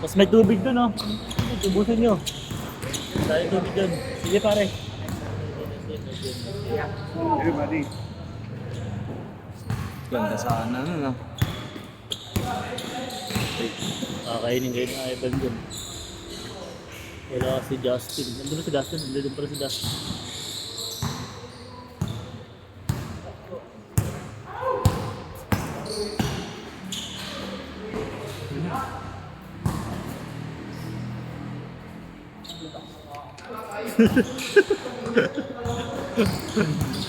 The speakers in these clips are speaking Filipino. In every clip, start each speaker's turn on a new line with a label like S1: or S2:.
S1: Tapos may tubig dun, oh. Tubusin nyo. Dahil tubig dun. Sige pare.
S2: Everybody.
S3: Ganda sana, no?
S1: Kakainin kayo ng Ivan dun. Wala si Justin. Nandun na si Justin. Nandun pala si Justin.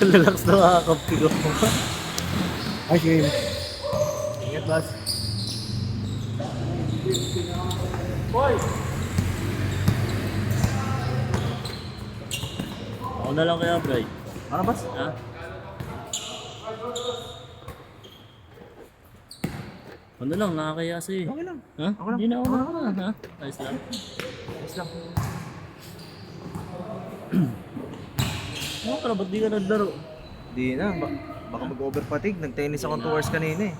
S1: Relax na makakapti ko.
S2: Ay, sige.
S1: Ingat, boss. Boy! Ako na lang kaya, Bray.
S3: Ano, boss?
S1: Ha? Ano lang, nakakaya sa'yo.
S3: Okay lang.
S1: Ha?
S3: Ako lang.
S1: Hindi na ako na. Ha? Ayos lang.
S3: Ayos lang.
S1: Ano ka na, ba't di ka naglaro?
S3: Di na, baka mag-overfatigue. Nag-tennis ako 2 hours kanina eh.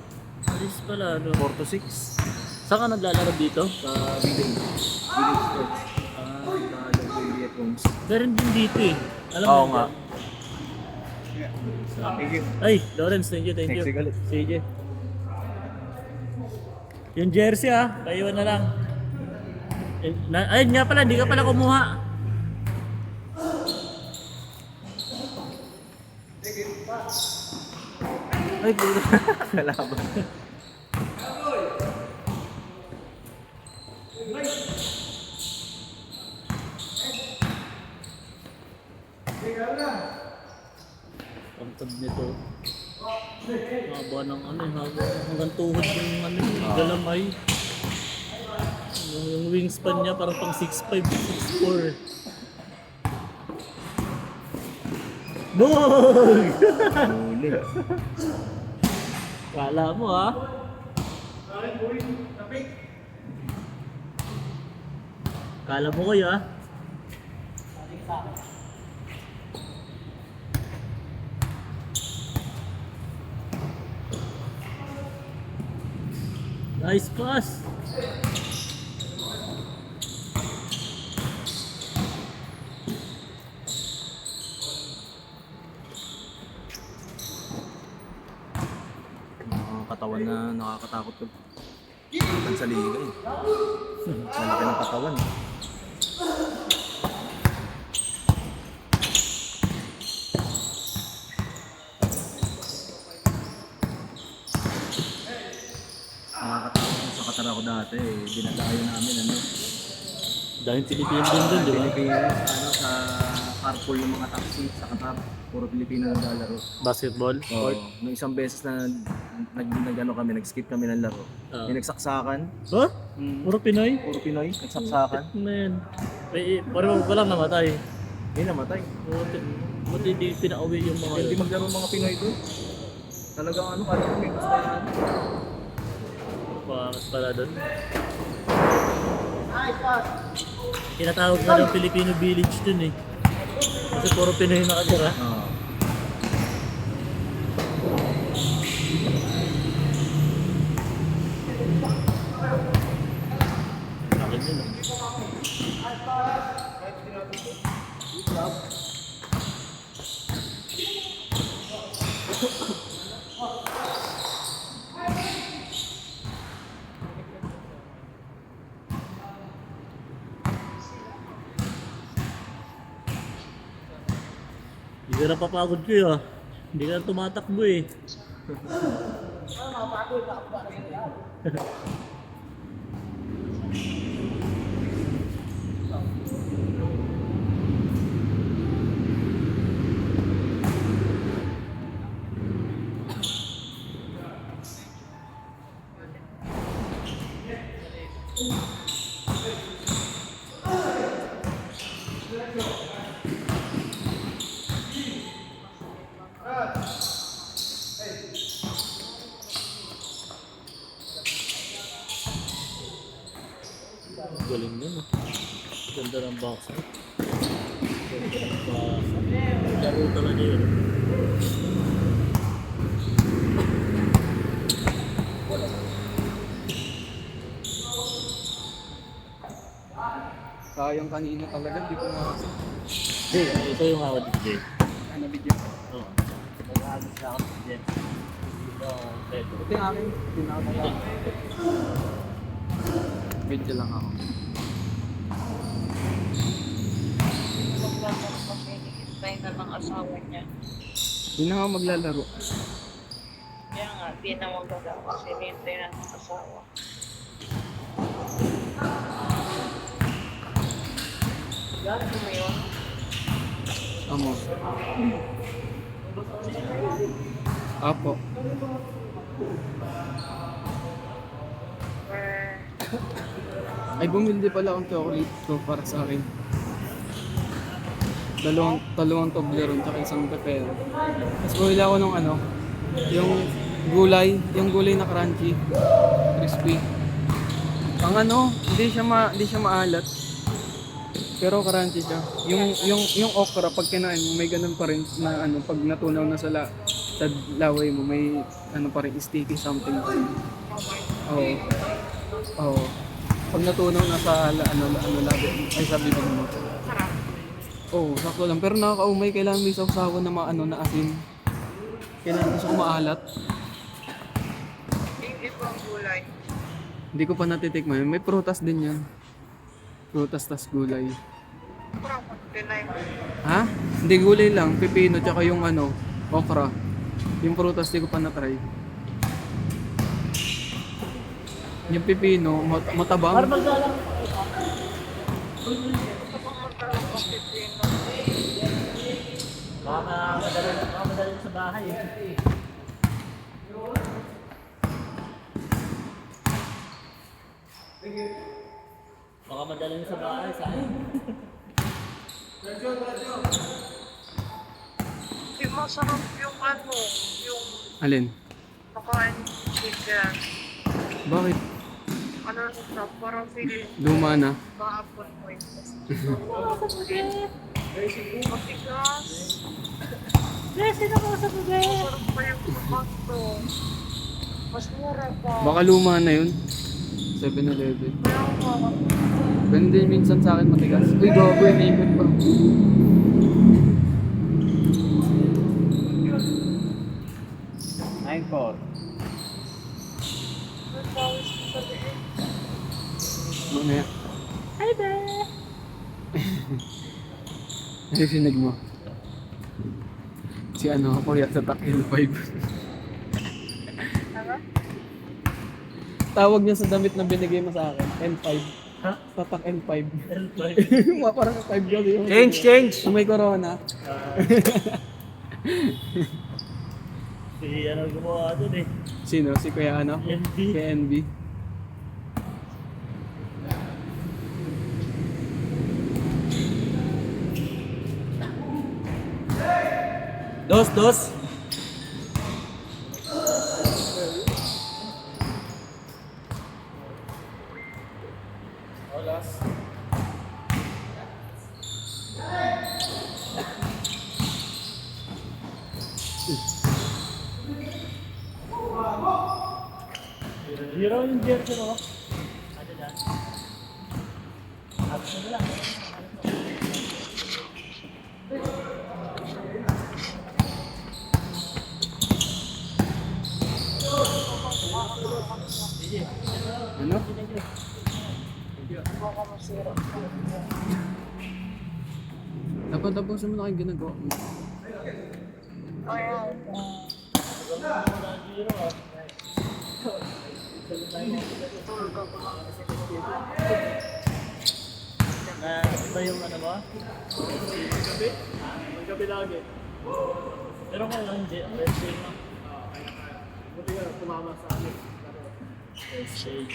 S1: Ayos pala, ano.
S3: 4 to 6.
S1: Saan ka naglalaro dito?
S3: Sa Village. Village Sports.
S1: Ah,
S3: Sa Lagos at Rooms.
S1: meron din dito eh. Alam
S3: Oo
S1: mo
S3: nga.
S1: yan?
S2: Thank you.
S1: Ay, Lawrence, thank you.
S3: Next week ulit.
S1: Sige. Yung jersey paiwan na lang. Ayun nga pala, hindi ka pala kumuha.
S3: Ay, puto. Kalaban.
S1: Ang tab nito. Haba ng ano hanggang tuhod yung ano galamay. Yung wingspan niya parang pang 6'5", 6'4". Boy!
S3: Huli.
S1: Kala mo Kala mo kayo Nice pass!
S3: Katawan na nakakatakot ko. Laban sa liga eh. Malaki ng katawan. Nakakatakot sa Qatar ako dati eh. Dinadayo namin ano.
S1: Dahil Pilipino din dun, di ba?
S3: Pilipinas, ano, sa carpool ng mga taxi sa Qatar. Puro Pilipino naglalaro.
S1: Basketball? Court?
S3: Nung isang beses na nag-ano kami, nag-skip kami ng laro. Yung nagsaksakan.
S1: Huh? Puro Pinoy?
S3: Puro Pinoy, nagsaksakan.
S1: Man. Parang wag lang namatay.
S3: Hindi namatay.
S1: Buti di pinauwi yung mga
S3: Hindi maglaro mga Pinoy doon. Talagang ano, kala ko may gusto na ano.
S1: Pangas pala doon. Tinatawag na ng Filipino Village dun eh. Kasi puro Pinoy na nakatira.
S3: Oo.
S1: Akin yun Hindi ka napapagod ko Hindi ka na tumatakbo eh. Galing nun Ganda ng box Ganda ng box Laro talaga yun
S4: Sayang kanina talaga, di ko makasip.
S1: Ito yung ako DJ.
S4: Ano, bigyan.
S1: Oo. Nag-aagos na ako sa Jets. Ito, Pedro.
S4: Ito yung akin, pinakatala. Video lang ako.
S5: Maglalaro kasi hinihintay na ng asawa niya.
S4: Hindi na ako maglalaro.
S5: Kaya nga, di na maglalaro kasi hinihintay na ng asawa. Ano mo yun?
S4: Amo. Apo. Ay, bumili pala akong chocolate ko para sa akin. Dalawang Toblerone tsaka isang pepero. Tapos bumili ako ng ano, yung gulay na crunchy, crispy. Ang ano, hindi siya maalat. Pero crunchy siya. Yung okra pag kinain mo may ganun pa rin na ano pag natunaw na sa laway mo may ano pa rin sticky something pa rin. Oo. Oo. Pag natunaw na sa labi ay sa bibig mo.
S5: Sarap.
S4: Oo, sakto lang. Pero nakakaumay kailangan may sausawan na na asin. Kailangan gusto ko maalat.
S5: Yung ibang gulay.
S4: Hindi ko pa natitikman. May prutas din yan. Prutas tas gulay.
S5: Parang tinay mo.
S4: Ha? Hindi gulay lang, pipino tsaka yung ano, okra. Yung prutas di ko pa na-try. Yung pipino, matabang.
S1: Para maglalaro.
S5: Kapag maglalaro ang pipino.
S1: Baka madaling sa bahay. Baka madaling sa bahay sa akin.
S5: Di masarap yung ano, yung
S4: Alin?
S5: makain chicken.
S4: Bakit?
S5: Ano siya, parang feeling
S4: Luma na.
S5: maapon mo yung matigas. Masarap pa yung tomato. Mas mura pa.
S4: Baka luma na yun. 7-Eleven.
S5: Kaya nga,
S4: Ganun din minsan sa akin matigas. Uy, gago, iniipit pa.
S2: Nine four.
S5: may pawis ko sa liit.
S4: Mamaya.
S5: Hi there!
S4: Nasinig mo. Si ano, kuya sa Takil 5.
S5: Ano?
S4: Tawag niya sa damit na binigay mo sa akin, N5.
S1: Ha?
S4: Tatak N5.
S1: L5.
S4: Parang 5 gal yun.
S3: Change!
S4: Kung may corona.
S1: Si ano gumawa dun eh.
S4: Sino? Si kuya ano?
S1: NB.
S4: Kay NB.
S3: Dos!
S1: Zero yung jersey mo. Ano dyan? Abs na lang.
S4: Ano?
S5: Baka masira.
S4: Dapat tapusin mo na kayo ginagawa mo.
S5: Ayan.
S1: Na iba yung ano mo? Gabi? Gabi lagi. Pero kung hindi, Wednesday na. Buti ka tumama sa amin. Wednesday.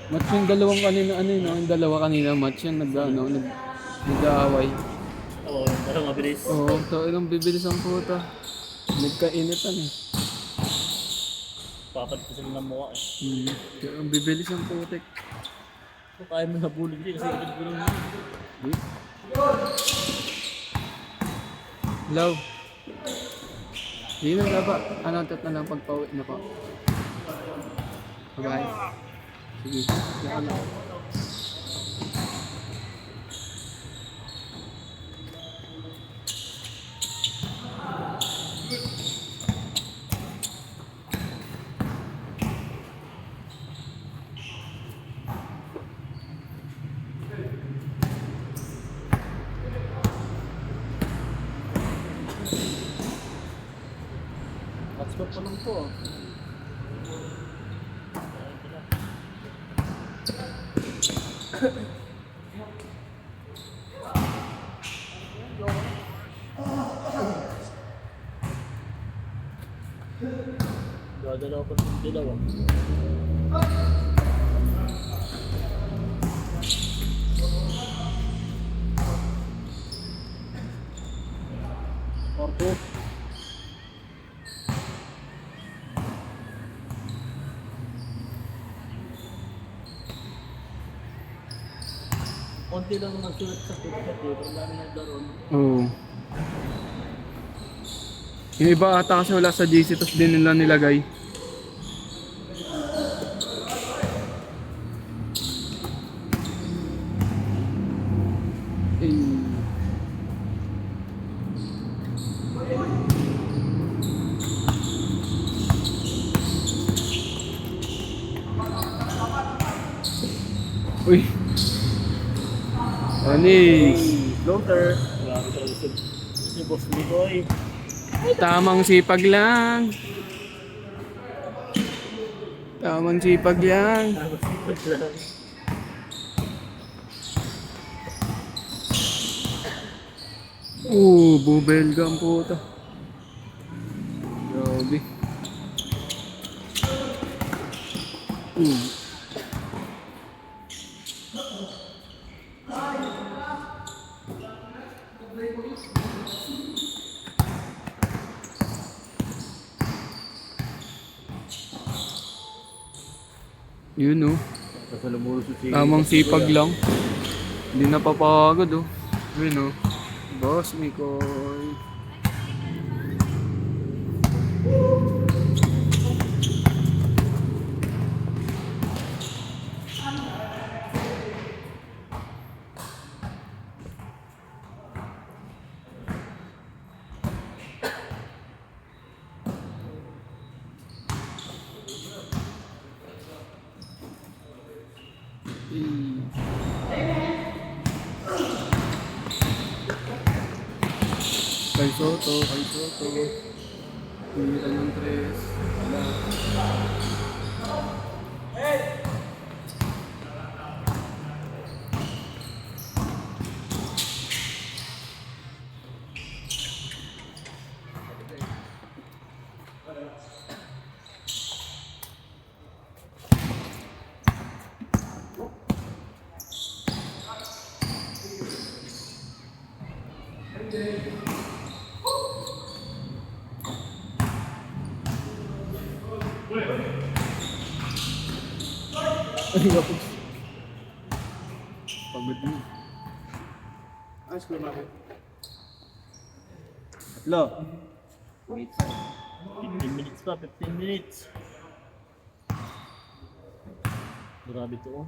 S4: Match yung dalawang kanina, ano yun, yung dalawa kanina, match yung nag-aaway.
S1: Oo, parang mabilis.
S4: Oo, to ilang bibilis ang puta. Nagkainitan eh.
S1: Papat ko sila ng mukha eh.
S4: Ang bibilis ang putik.
S1: So, kaya mo nabulog din kasi ikot ko lang yun.
S4: Hello? Hindi na baba. Ano, tat na lang pagpauwi na po. Bye-bye. Sige, saka lang.
S1: Hotspot pa lang po. Dadalaw pa ng dilaw. Orto. Konti lang nagsulat sa footpad eh. Ang dami naglaro.
S4: Oo. Yung iba ata kasi wala sa GC tapos din nila nilagay. Eh. Uy. Anis.
S1: Floater. Grabe talaga si Boss Liboy.
S4: Tamang sipag lang. Tamang sipag lang.
S1: Tapos ikot lang.
S4: Bubelga ang puta. Grabe. Yun oh.
S2: Kasaluburo sa si...
S4: Tamang sipag lang. Hindi napapagod oh. Yun oh. Boss Mikoy. Kay Soto. Pilitan ng tres. Wala. Ay, kapag. Pagod mo.
S2: Ayos ko naman. Atlo.
S1: 15 minutes pa, 15 minutes. Grabe to oh.